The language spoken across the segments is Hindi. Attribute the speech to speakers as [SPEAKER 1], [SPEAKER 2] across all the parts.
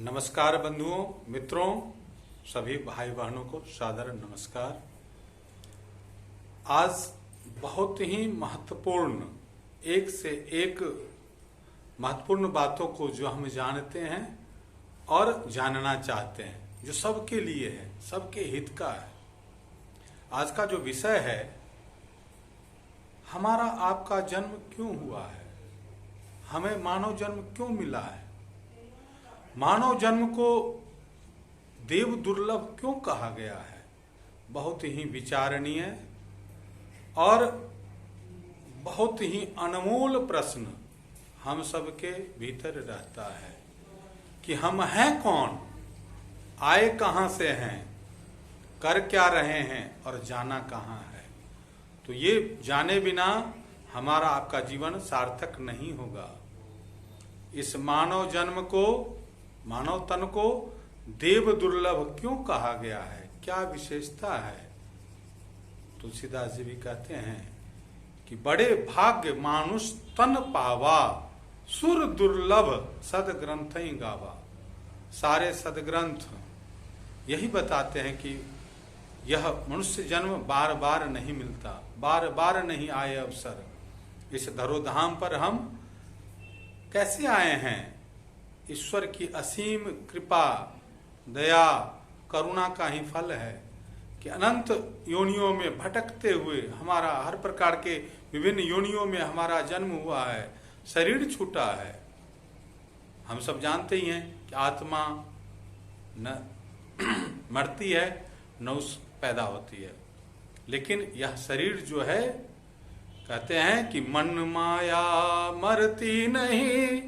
[SPEAKER 1] नमस्कार बंधुओं, मित्रों, सभी भाई बहनों को सादर नमस्कार। आज बहुत ही महत्वपूर्ण, एक से एक महत्वपूर्ण बातों को जो हम जानते हैं और जानना चाहते हैं, जो सबके लिए है, सबके हित का है। आज का जो विषय है, हमारा आपका जन्म क्यों हुआ है, हमें मानव जन्म क्यों मिला है, मानव जन्म को देव दुर्लभ क्यों कहा गया है। बहुत ही विचारणीय और बहुत ही अनमोल प्रश्न हम सबके भीतर रहता है कि हम हैं कौन, आए कहां से हैं, कर क्या रहे हैं और जाना कहां है। तो ये जाने बिना हमारा आपका जीवन सार्थक नहीं होगा। इस मानव जन्म को, मानव तन को देव दुर्लभ क्यों कहा गया है, क्या विशेषता है। तुलसीदास जी भी कहते हैं कि बड़े भाग्य मानुष तन पावा, सुर दुर्लभ सदग्रंथ ही गावा। सारे सदग्रंथ यही बताते हैं कि यह मनुष्य जन्म बार बार नहीं मिलता, बार बार नहीं आए अवसर। इस धरोधाम पर हम कैसे आए हैं, ईश्वर की असीम कृपा, दया, करुणा का ही फल है कि अनंत योनियों में भटकते हुए हमारा हर प्रकार के विभिन्न योनियों में हमारा जन्म हुआ है, शरीर छूटा है। हम सब जानते ही हैं कि आत्मा न मरती है न उस पैदा होती है, लेकिन यह शरीर जो है, कहते हैं कि मन माया मरती नहीं,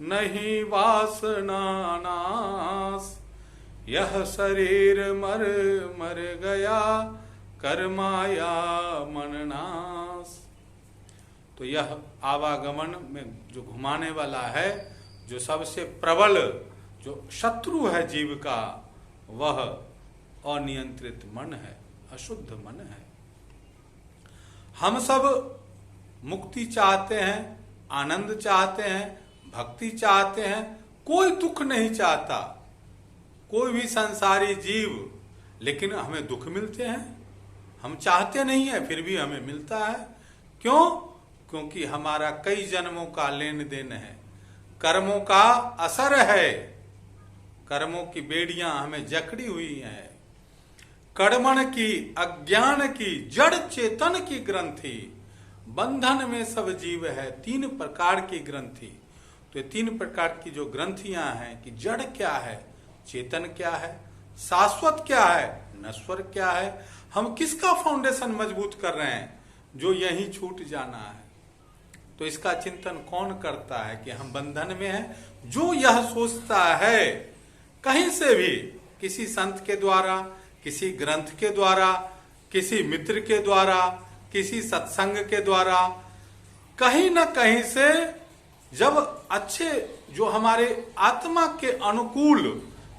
[SPEAKER 1] नहीं वासना नाश, यह शरीर मर मर गया, कर माया मन नाश। तो यह आवागमन में जो घुमाने वाला है, जो सबसे प्रबल जो शत्रु है जीव का, वह अनियंत्रित मन है, अशुद्ध मन है। हम सब मुक्ति चाहते हैं, आनंद चाहते हैं, भक्ति चाहते हैं, कोई दुख नहीं चाहता, कोई भी संसारी जीव। लेकिन हमें दुख मिलते हैं, हम चाहते नहीं है फिर भी हमें मिलता है। क्यों? क्योंकि हमारा कई जन्मों का लेन देन है, कर्मों का असर है, कर्मों की बेड़ियां हमें जकड़ी हुई हैं। कर्मण की, अज्ञान की, जड़ चेतन की ग्रंथि, बंधन में सब जीव है। 3 प्रकार की ग्रंथि। तो ये 3 प्रकार की जो ग्रंथियां हैं कि जड़ क्या है, चेतन क्या है, शाश्वत क्या है, नश्वर क्या है। हम किसका फाउंडेशन मजबूत कर रहे हैं, जो यही छूट जाना है। तो इसका चिंतन कौन करता है कि हम बंधन में हैं। जो यह सोचता है, कहीं से भी, किसी संत के द्वारा, किसी ग्रंथ के द्वारा, किसी मित्र के द्वारा, किसी सत्संग के द्वारा, कहीं ना कहीं से जब अच्छे जो हमारे आत्मा के अनुकूल,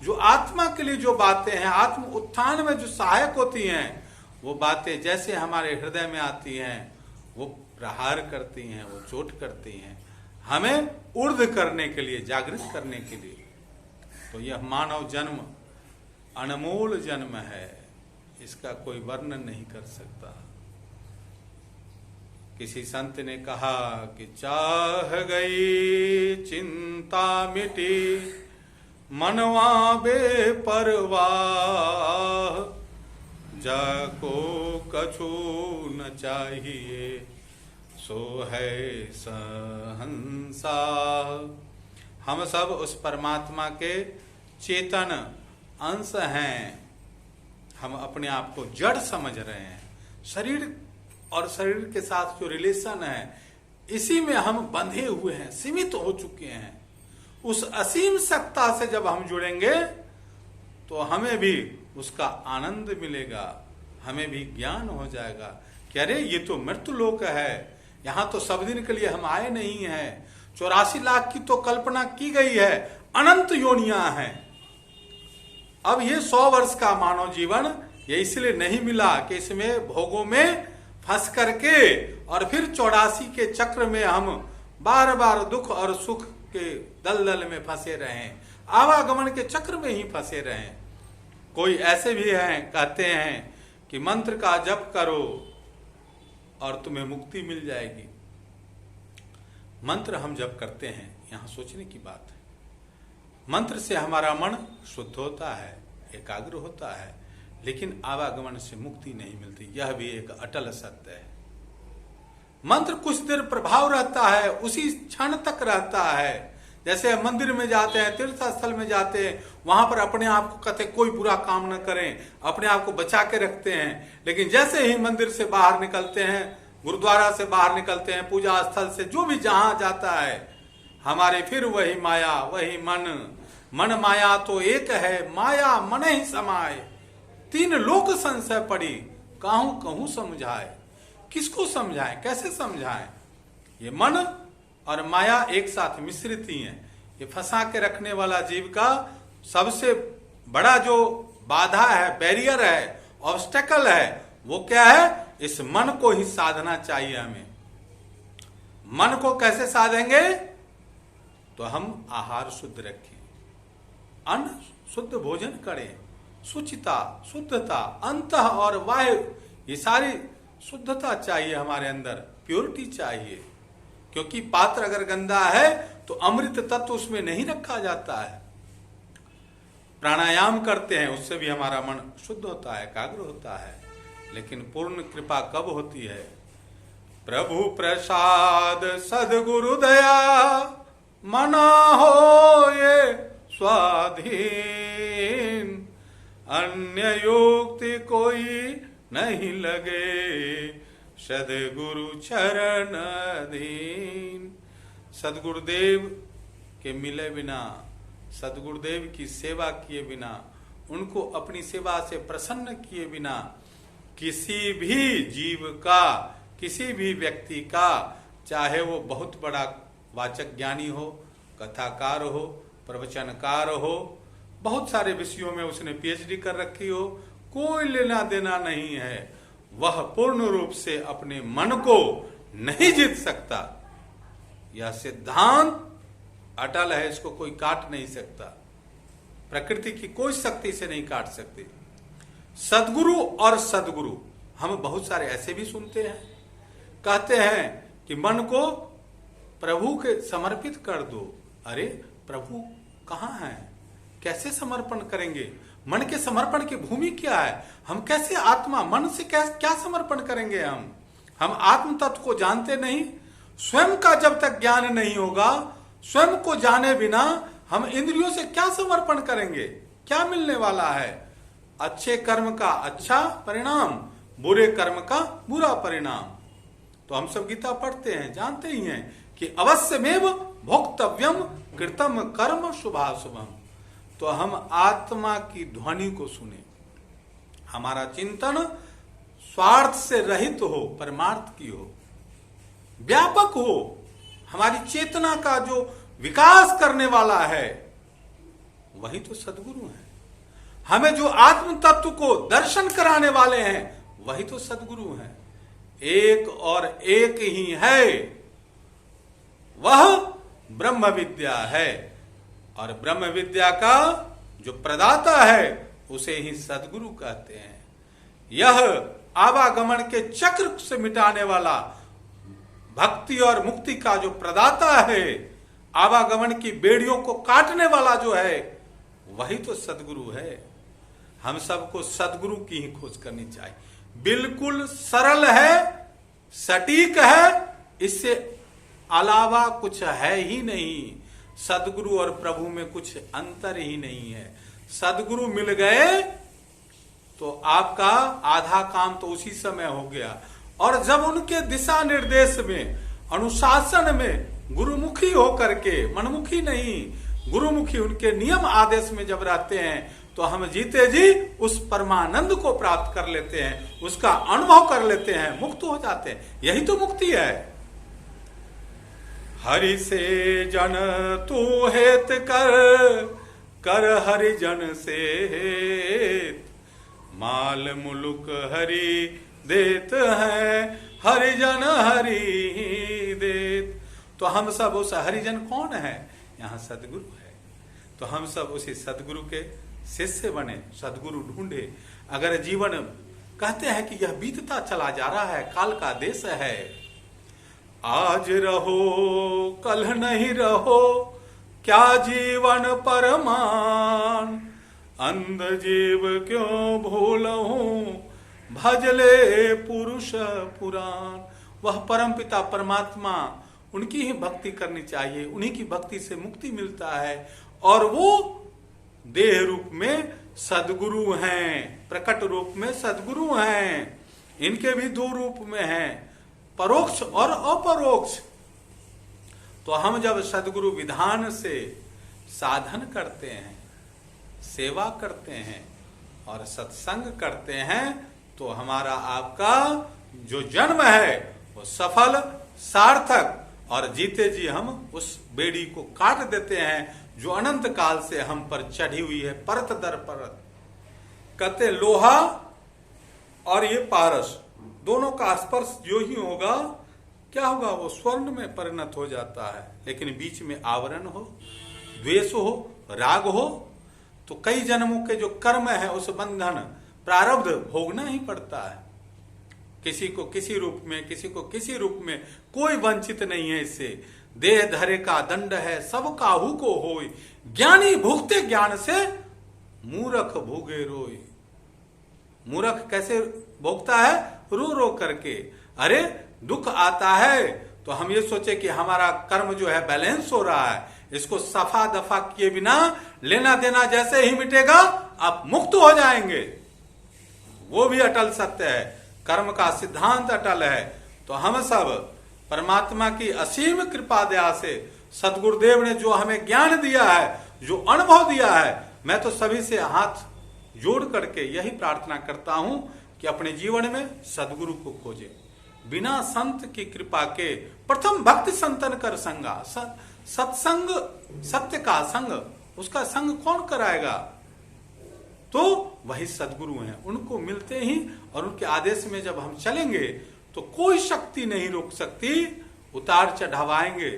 [SPEAKER 1] जो आत्मा के लिए जो बातें हैं, आत्म उत्थान में जो सहायक होती हैं, वो बातें जैसे हमारे हृदय में आती हैं, वो प्रहार करती हैं, वो चोट करती हैं, हमें ऊर्ध्व करने के लिए, जागृत करने के लिए। तो यह मानव जन्म अनमोल जन्म है, इसका कोई वर्णन नहीं कर सकता। किसी संत ने कहा कि चाह गई चिंता मिटी, मनवा बेपरवाह, जाको कछु न चाहिए, सो है सहंसा। हम सब उस परमात्मा के चेतन अंश हैं। हम अपने आप को जड़ समझ रहे हैं। शरीर और शरीर के साथ जो रिलेशन है, इसी में हम बंधे हुए हैं, सीमित हो चुके हैं। उस असीम सत्ता से जब हम जुड़ेंगे तो हमें भी उसका आनंद मिलेगा, हमें भी ज्ञान हो जाएगा कि अरे ये तो मृत्यु लोक है, यहां तो सब दिन के लिए हम आए नहीं हैं। 84 लाख की तो कल्पना की गई है, अनंत योनियां हैं। अब ये 100 वर्ष का मानव जीवन ये इसलिए नहीं मिला कि इसमें भोगों में फंस करके और फिर 84 के चक्र में हम बार बार दुख और सुख के दलदल में फंसे रहें, आवागमन के चक्र में ही फंसे रहें। कोई ऐसे भी हैं, कहते हैं कि मंत्र का जप करो और तुम्हें मुक्ति मिल जाएगी। मंत्र हम जप करते हैं, यहां सोचने की बात है। मंत्र से हमारा मन शुद्ध होता है, एकाग्र होता है, लेकिन आवागमन से मुक्ति नहीं मिलती। यह भी एक अटल सत्य है। मंत्र कुछ देर प्रभाव रहता है, उसी क्षण तक रहता है। जैसे मंदिर में जाते हैं, तीर्थ स्थल में जाते हैं, वहां पर अपने आप को कहते कोई बुरा काम न करें, अपने आप को बचा के रखते हैं। लेकिन जैसे ही मंदिर से बाहर निकलते हैं, गुरुद्वारा से बाहर निकलते हैं, पूजा स्थल से जो भी जहां जाता है, हमारे फिर वही माया, वही मन माया तो एक है, माया मन ही समाये, तीन लोक संशय पड़ी, कहूं कहूं समझाए। किसको समझाएं, कैसे समझाएं? ये मन और माया एक साथ मिश्रित ही हैं। ये फंसा के रखने वाला जीव का सबसे बड़ा जो बाधा है, बैरियर है, ऑब्स्टेकल है, वो क्या है? इस मन को ही साधना चाहिए हमें। मन को कैसे साधेंगे? तो हम आहार शुद्ध रखें, अन्न शुद्ध भोजन करें, शुचिता, शुद्धता, अंतः और वायु, ये सारी शुद्धता चाहिए हमारे अंदर, प्योरिटी चाहिए। क्योंकि पात्र अगर गंदा है तो अमृत तत्व उसमें नहीं रखा जाता है। प्राणायाम करते हैं, उससे भी हमारा मन शुद्ध होता है, एकाग्र होता है। लेकिन पूर्ण कृपा कब होती है? प्रभु प्रसाद सदगुरु दया, मना हो ये स्वाधीन, अन्य युक्ति कोई नहीं लगे, सदगुरु चरण अधीन। सदगुरुदेव के मिले बिना, सदगुरुदेव की सेवा किए बिना, उनको अपनी सेवा से प्रसन्न किए बिना किसी भी जीव का, किसी भी व्यक्ति का, चाहे वो बहुत बड़ा वाचक ज्ञानी हो, कथाकार हो, प्रवचनकार हो, बहुत सारे विषयों में उसने पीएचडी कर रखी हो, कोई लेना देना नहीं है। वह पूर्ण रूप से अपने मन को नहीं जीत सकता। यह सिद्धांत अटल है, इसको कोई काट नहीं सकता। प्रकृति की कोई शक्ति से नहीं काट सकती। सदगुरु और सदगुरु, हम बहुत सारे ऐसे भी सुनते हैं, कहते हैं कि मन को प्रभु के समर्पित कर दो। अरे प्रभु कहाँ है? कैसे समर्पण करेंगे? मन के समर्पण की भूमि क्या है? हम कैसे आत्मा मन से क्या समर्पण करेंगे? हम आत्म तत्व को जानते नहीं। स्वयं का जब तक ज्ञान नहीं होगा, स्वयं को जाने बिना हम इंद्रियों से क्या समर्पण करेंगे? क्या मिलने वाला है? अच्छे कर्म का अच्छा परिणाम, बुरे कर्म का बुरा परिणाम। तो हम सब गीता पढ़ते हैं, जानते ही हैं कि अवश्यमेव भोक्तव्यम कृतम कर्म शुभाशुभम। तो हम आत्मा की ध्वनि को सुने, हमारा चिंतन स्वार्थ से रहित हो, परमार्थ की हो, व्यापक हो। हमारी चेतना का जो विकास करने वाला है वही तो सदगुरु है। हमें जो आत्म तत्व को दर्शन कराने वाले हैं वही तो सदगुरु हैं। एक और एक ही है, वह ब्रह्म विद्या है। और ब्रह्म विद्या का जो प्रदाता है उसे ही सदगुरु कहते हैं। यह आवागमन के चक्र से मिटाने वाला, भक्ति और मुक्ति का जो प्रदाता है, आवागमन की बेड़ियों को काटने वाला जो है, वही तो सदगुरु है। हम सबको सदगुरु की ही खोज करनी चाहिए। बिल्कुल सरल है, सटीक है, इससे अलावा कुछ है ही नहीं। सदगुरु और प्रभु में कुछ अंतर ही नहीं है। सदगुरु मिल गए तो आपका आधा काम तो उसी समय हो गया। और जब उनके दिशा निर्देश में, अनुशासन में गुरुमुखी होकर के, मनमुखी नहीं, गुरुमुखी उनके नियम आदेश में जब रहते हैं तो हम जीते जी उस परमानंद को प्राप्त कर लेते हैं, उसका अनुभव कर लेते हैं, मुक्त हो जाते हैं। यही तो मुक्ति है। हरि से जन तू हेत कर हरिजन से हेत, माल मुलुक हरि देत है, हरिजन हरि देत। तो हम सब उस हरिजन कौन है? यहाँ सदगुरु है। तो हम सब उसी सदगुरु के शिष्य बने, सदगुरु ढूंढे। अगर जीवन कहते हैं कि यह बीतता चला जा रहा है, काल का देश है, आज रहो कल नहीं रहो, क्या जीवन परमान, अंध जीव क्यों भूलहूं, भजले पुरुष पुराण। वह परमपिता परमात्मा, उनकी ही भक्ति करनी चाहिए, उन्हीं की भक्ति से मुक्ति मिलता है। और वो देह रूप में सदगुरु हैं, प्रकट रूप में सदगुरु हैं। इनके भी दो रूप में हैं, परोक्ष और अपरोक्ष। तो हम जब सदगुरु विधान से साधन करते हैं, सेवा करते हैं और सत्संग करते हैं, तो हमारा आपका जो जन्म है वो सफल सार्थक, और जीते जी हम उस बेड़ी को काट देते हैं जो अनंत काल से हम पर चढ़ी हुई है, परत दर परत। कहते लोहा और ये पारस दोनों का स्पर्श जो ही होगा, क्या होगा, वो स्वर्ण में परिणत हो जाता है। लेकिन बीच में आवरण हो, द्वेष हो, राग हो, तो कई जन्मों के जो कर्म है उस बंधन प्रारब्ध भोगना ही पड़ता है। किसी को किसी रूप में, किसी को किसी रूप में, कोई वंचित नहीं है इससे। देह धरे का दंड है, सब काहू को होय, ज्ञानी भुगते ज्ञान से, मूर्ख भोगे रोय। मूर्ख कैसे भोगता है? रो रो करके। अरे दुख आता है तो हम ये सोचे कि हमारा कर्म जो है बैलेंस हो रहा है, इसको सफा दफा किए बिना लेना देना जैसे ही मिटेगा आप मुक्त हो जाएंगे। वो भी अटल सत्य है, कर्म का सिद्धांत अटल है। तो हम सब परमात्मा की असीम कृपा दया से, सदगुरुदेव ने जो हमें ज्ञान दिया है, जो अनुभव दिया है, मैं तो सभी से हाथ जोड़ करके यही प्रार्थना करता हूं कि अपने जीवन में सदगुरु को खोजे। बिना संत की कृपा के प्रथम भक्ति संतन कर संगा। सत्संग, सत्य का संग, उसका संग कौन कराएगा? तो वही सदगुरु हैं, उनको मिलते ही और उनके आदेश में जब हम चलेंगे तो कोई शक्ति नहीं रोक सकती। उतार चढ़ाव आएंगे,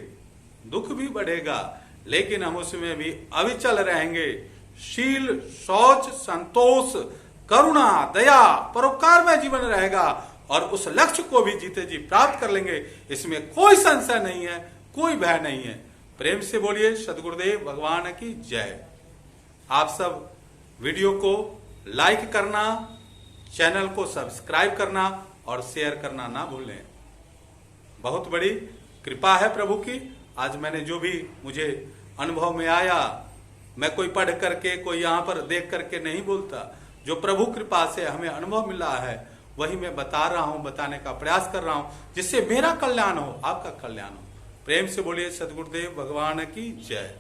[SPEAKER 1] दुख भी बढ़ेगा, लेकिन हम उसमें भी अविचल रहेंगे। शील, शौच, संतोष, करुणा, दया, परोपकार में जीवन रहेगा और उस लक्ष्य को भी जीते जी प्राप्त कर लेंगे। इसमें कोई संशय नहीं है, कोई भय नहीं है। प्रेम से बोलिए सदगुरुदेव भगवान की जय। आप सब वीडियो को लाइक करना, चैनल को सब्सक्राइब करना और शेयर करना ना भूलें। बहुत बड़ी कृपा है प्रभु की। आज मैंने जो भी मुझे अनुभव में आया, मैं कोई पढ़ करके, कोई यहाँ पर देख करके नहीं बोलता। जो प्रभु कृपा से हमें अनुभव मिला है वही मैं बता रहा हूँ, बताने का प्रयास कर रहा हूँ, जिससे मेरा कल्याण हो, आपका कल्याण हो। प्रेम से बोलिए सदगुरुदेव भगवान की जय।